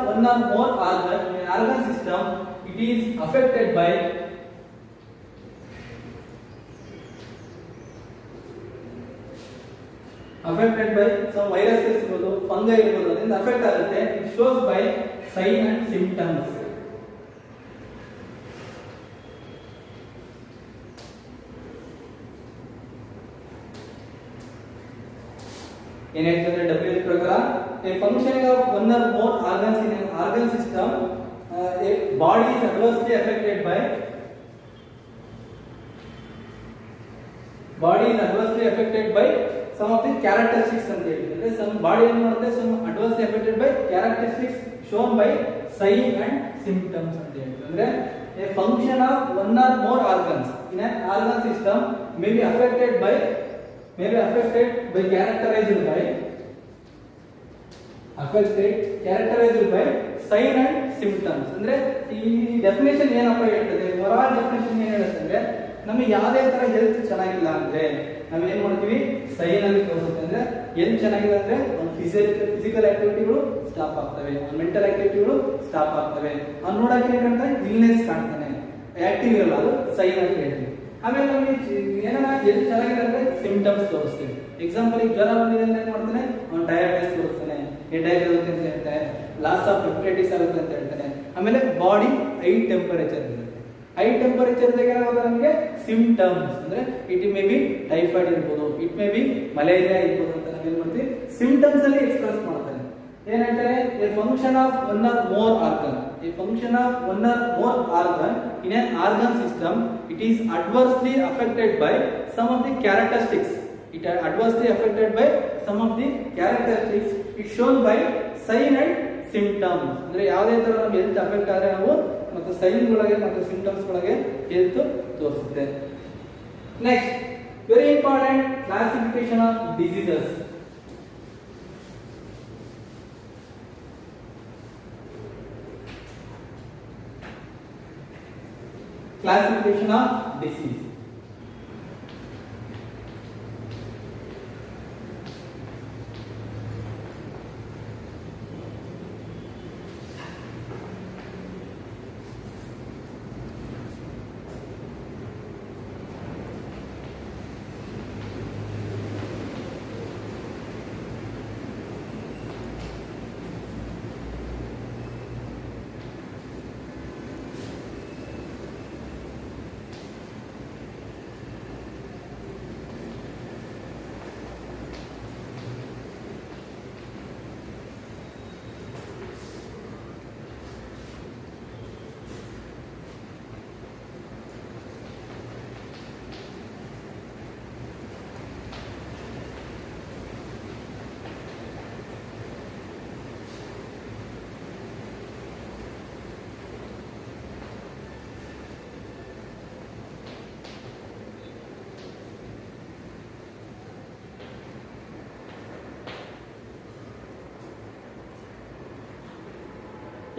A: one or more organ in an organ system, it is affected by some viruses ಇರ್ಬೋದು, fungi ಇರ್ಬೋದು, ಅದರಿಂದ affect ಆಗುತ್ತೆ. It shows by sine and symptoms. ಏನ್ ಹೇಳ್ತಾರೆ WHO ಪ್ರಕಾರ, a function of one or more organs in an organ system, a body is adversely affected by some of the characteristics ಅಂತ ಹೇಳ್ತಾರೆ. some body ಏನು ಮಾಡುತ್ತೆ, some adversely affected by characteristics shown by sign and symptoms ಅಂತ ಹೇಳ್ತಾರೆ. ಅಂದ್ರೆ a function of one or more organs in an organ system may be affected by characterized by sign and symptoms. ಅಂದ್ರೆ ಈ definition ಏನಪ್ಪ ಹೇಳ್ತದೆ, overall definition ಏನು ಹೇಳುತ್ತೆ ಅಂದ್ರೆ ನಮಗೆ ಯಾವುದೇ ತರ ಹೆಲ್ತ್ ಚೆನ್ನಾಗಿಲ್ಲ ಅಂದ್ರೆ ನಾವು ಏನ್ ಮಾಡ್ತೀವಿ ಸೈನ್ ಅಲ್ಲಿ ತೋರಿಸುತ್ತೆ. ಅಂದ್ರೆ ಹೆಲ್ತ್ ಚೆನ್ನಾಗಿದೆ ಅಂದ್ರೆ ಒಂದು ಫಿಸಿಕಲ್ ಆಕ್ಟಿವಿಟಿಗಳು ಸ್ಟಾಪ್ ಆಗ್ತವೆ, ಮೆಂಟಲ್ ಆಕ್ಟಿವಿಟಿಗಳು ಸ್ಟಾಪ್ ಆಗ್ತವೆ. ಅವ್ನು ನೋಡಕ್ಕೆ ಏನ್ ಕಾಣ್ತಾನೆ, ಇಲ್ನೆಸ್ ಕಾಣ್ತಾನೆ, ಆಕ್ಟಿವ್ ಇರಲ್ಲ, ಅದು ಸೈನ್ ಅಂತ ಹೇಳ್ತೀವಿ. ಆಮೇಲೆ ನಮಗೆ ಏನಾರ ಹೆಲ್ತ್ ಚೆನ್ನಾಗಿದೆ ಅಂದ್ರೆ ಸಿಂಪ್ಟಮ್ಸ್ ತೋರಿಸ್ತೀವಿ. ಎಕ್ಸಾಂಪಲ್ ಈಗ ಜ್ವರ ಬಂದಿದೆ ಅಂದ್ರೆ ಏನ್ ಮಾಡ್ತಾನೆ, ಅವ್ನು ಡಯಾಬಿಟಿಸ್ ತೋರಿಸ್ತಾನೆ, ಹೆಡ್ಏಕ್ ಆಗುತ್ತೆ ಅಂತ ಹೇಳ್ತಾನೆ, ಲಾಸ್ ಆಫ್ ಹೆಪಟೈಟಿಸ್ ಆಗುತ್ತೆ ಅಂತ ಹೇಳ್ತಾನೆ. ಆಮೇಲೆ ಬಾಡಿ ಹೈ ಟೆಂಪರೇಚರ್ ಇರುತ್ತೆ, ಹೈ ಟೆಂಪರೇಚರ್ ಏನಾಗುತ್ತೆ ನಮಗೆ ಸಿಂಪ್ಟಮ್ಸ್. ಅಂದ್ರೆ ಇಟ್ ಮೇ ಬಿ ಟೈಫಾಯ್ಡ್ ಇರ್ಬೋದು, ಇಟ್ ಮೇ ಬಿ ಮಲೇರಿಯಾ ಇರ್ಬೋದು ಅಂತ ನಾವೇನ್ ಮಾಡ್ತೀವಿ ಸಿಂಪ್ಟಮ್ಸ್ ಅಲ್ಲಿ ಎಕ್ಸ್ಪ್ರೆಸ್ ಮಾಡ್ತಾನೆ. ಏನ್ ಹೇಳ್ತಾರೆ, a function of one or more organ, a function of one or more organ in an organ system, it is adversely affected by some of the characteristics. It are adversely affected by some of the characteristics. It shown by sign and symptoms. ಅಂದ್ರೆ ಯಾವುದೇ ತರ ನಮ್ಮ health affect ಆದ್ರೆ ನಾವು ಮತ್ತೆ sign ಗಳಿಗೆ ಮತ್ತೆ symptoms ಗಳಿಗೆ ಹೆಲ್ತ್ ತೋರಿಸುತ್ತೆ. Next very important classification of diseases. Classification of disease.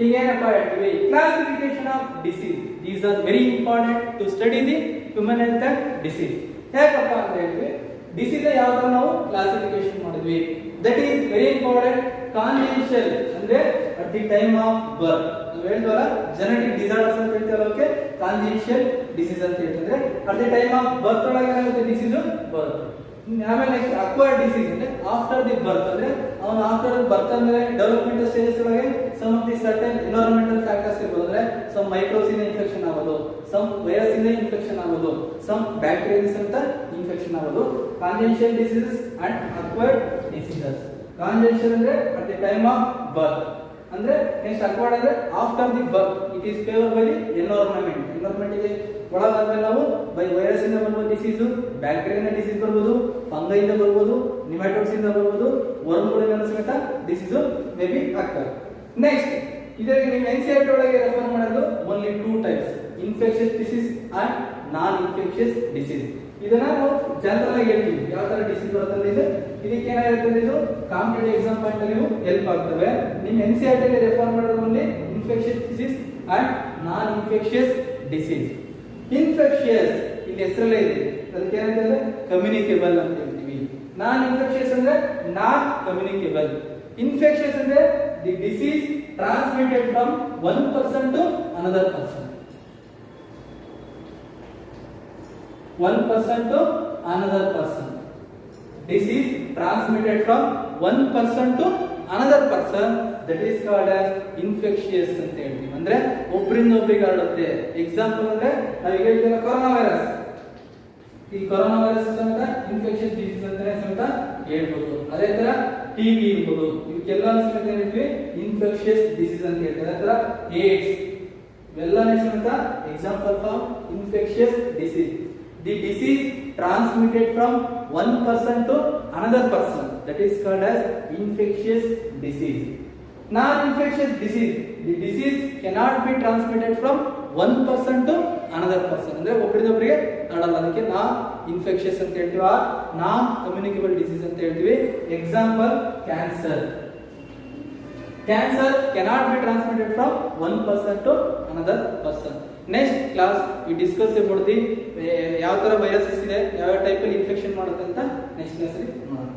A: ಈಗ ಏನಪ್ಪಾ ಹೇಳ್ತೀವಿ classification of disease these are very important to study the human health and disease. ಯಾಕಪ್ಪ ಅಂತ ಹೇಳ್ತೀವಿ ಡಿಸೀಸ್ ಯಾವ ತರ ನಾವು ಕ್ಲಾಸಿಫಿಕೇಶನ್ ಮಾಡಿದ್ವಿ that is very important. Congenital ಅಂದ್ರೆ at the time of birth ನಾವು ಹೇಳ್ತೀವಲ್ಲ ಜೆನೆಟಿಕ್ ಡಿಸಾರ್ಡರ್ಸ್ ಅಂತ ಹೇಳ್ತೀವಲ್ಲ ಓಕೆ ಕಾನ್ಜೆನಿಷಿಯಲ್ ಡಿಸೀಸ್ ಅಂತ ಹೇಳ್ತಾರೆ at the time of birth ಒಳಗೆ ಏನಾಗುತ್ತೆ ಡಿಸೀಸ್ ಬರುತ್ತೆ. ಆಮೇಲೆ ನೆಕ್ಸ್ಟ್ ಅಕ್ವೈರ್ಡ್ ಡಿಸೀಸ್ ಅಂದ್ರೆ ಆಫ್ಟರ್ ದಿ ಬರ್ತ್ ಅಂದ್ರೆ ಅವನು ಆಫ್ಟರ್ ಬರ್ತ್ ಅಂದ್ರೆ ಡೆವಲಪ್ಮೆಂಟಲ್ ಸ್ಟೇಜಸ್ ಒಳಗೆ some of the certain environmental factors ಇರ್ಬೋದು ಅಂದ್ರೆ ಸಮ್ ಮೈಕ್ರೋಬ್ಸ್ ಇಂದ ಇನ್ಫೆಕ್ಷನ್ ಆಗೋದು, ಸಮ್ ವೈರಸ್ ಇಂದ ಇನ್ಫೆಕ್ಷನ್ ಆಗೋದು, ಸಮ್ ಬ್ಯಾಕ್ಟೀರಿಯಾಸ್ ಅಂತ ಇನ್ಫೆಕ್ಷನ್ ಆಗೋದು. Congenital diseases and acquired diseases. Congenital ಅಂದ್ರೆ at the time of birth ಅಂದ್ರೆ ನೆಕ್ಸ್ಟ್ ಅಕ್ವೈರ್ಡ್ ಅಂದ್ರೆ after the birth it is favour by the environment. Environment ಗೆ ಒಳಗಾದ್ಮೇಲೆ ನಾವು ಬೈ ವೈರಸ್ ಇಂದ ಬರ್ಬೋದು ಡಿಸೀಸ್, ಬ್ಯಾಕ್ಟೀರಿಯಾ ಡಿಸೀಸ್ ಬರ್ಬೋದು, ಫಂಗೈ ಇಂದ ಬರ್ಬೋದು, ನಿಮ್ಯಾಟೋಡ್ಸ್ ಇಂದ ಬರ್ಬೋದು, ವರ್ಮ್ಗಳಿಂದ ಸಮೇತ ಡಿಸೀಸ್ ಮೇ ಬಿ ಆಗ್ತವೆ. ನೆಕ್ಸ್ಟ್ ಇದಕ್ಕೆ ನೀವು ಎನ್ಸಿಆರ್ಟಿ ಒಳಗೆ ರೆಫರ್ ಮಾಡೋದು only 2 types infectious disease and non infectious disease. ಇದನ್ನ ನಾವು ಜನರಲ್ ಆಗಿ ಹೇಳ್ತೀವಿ ಯಾವ ತರ ಡಿಸೀಸ್ ಬರುತ್ತೆ ಇದೆ. ಇದಕ್ಕೆ ಏನಾಗಿರುತ್ತೆ ಇದು ಕಾಂಪಿಟೇಟಿವ್ ಎಕ್ಸಾಮ್ ಪಾಯಿಂಟ್ ಅಲ್ಲಿ ಹೆಲ್ಪ್ ಆಗ್ತವೆ. ನಿಮ್ಮ ಎನ್ಸಿಆರ್ಟಿ ಅಲ್ಲಿ ರೆಫರ್ ಮಾಡೋದು only infectious disease and non infectious disease. Infectious ಇಲ್ಲಿ ಹೆಸರಲ್ಲೇ ಇದೆ ಅದಕ್ಕೆ ಏನಂತಂದ್ರೆ ಕಮ್ಯುನಿಕೇಬಲ್ ಅಂತ ಹೇಳ್ತೀವಿ. ನಾನ್ ಇನ್ಫೆಕ್ಷಿಯಸ್ ಅಂದ್ರೆ ನಾಟ್ ಕಮ್ಯುನಿಕೇಬಲ್. ಇನ್ಫೆಕ್ಷಿಯಸ್ ಅಂದ್ರೆ the disease transmitted from one person to another person. One person to another person. Disease transmitted from one person to another person that is called as infectious ಅಂತ ಹೇಳ್ತೀವಿ. ಅಂದ್ರೆ ಒಬ್ಬರಿಂದ ಒಬ್ಬರಿಗೆ ಹರಡುತ್ತೆ. Example ಅಂದ್ರೆ ನಾವು ಈಗ ಹೇಳ್ತೀವಿ ಕೊರೋನಾ ವೈರಸ್. ಈ ಕೊರೋನಾ ವೈರಸ್ ಸಮೇತ ಇನ್ಫೆಕ್ಷಸ್ ಡಿಸೀಸ್ ಅಂತಾನೆ ಸಮೇತ ಹೇಳ್ಬೋದು. ಅದೇ ತರ ಟಿಬಿ ಇರ್ಬೋದು. ಇವಕ್ಕೆಲ್ಲ ಸಮೇತ ಹೇಳ್ತೀವಿ ಇನ್ಫೆಕ್ಷಸ್ ಡಿಸೀಸ್ ಅಂತ ಹೇಳ್ತೀವಿ. ಅದೇ ತರ ಏಡ್ಸ್ ಇವೆಲ್ಲನೇ ಸಮೇತ example for infectious disease. The disease transmitted from one person to another person that is called as infectious disease. Non-infectious disease, the disease cannot be transmitted from one person to another person. ಅಂದ್ರೆ ಒಬ್ಬರಿಂದ ಒಬ್ಬರಿಗೆ ಹರಡಲ್ಲ. ಅದಕ್ಕೆ ನಾನ್ infectious ಅಂತ ಹೇಳ್ತೀವಿ, ನಾನ್ communicable disease ಅಂತ ಹೇಳ್ತೀವಿ. Example cancer. Cancer cannot be transmitted from one person to another person. Next class we discuss about the ಯಾವ ತರ ವೈರಸಸ್ ಇದೆ, ಯಾವ ಟೈಪ್ ಅಲ್ಲಿ ಇನ್ಫೆಕ್ಷನ್ ಮಾಡುತ್ತೆ ಅಂತ ನೆಕ್ಸ್ಟ್ ಕ್ಲಾಸ್ ಅಲ್ಲಿ ನೋಡೋಣ.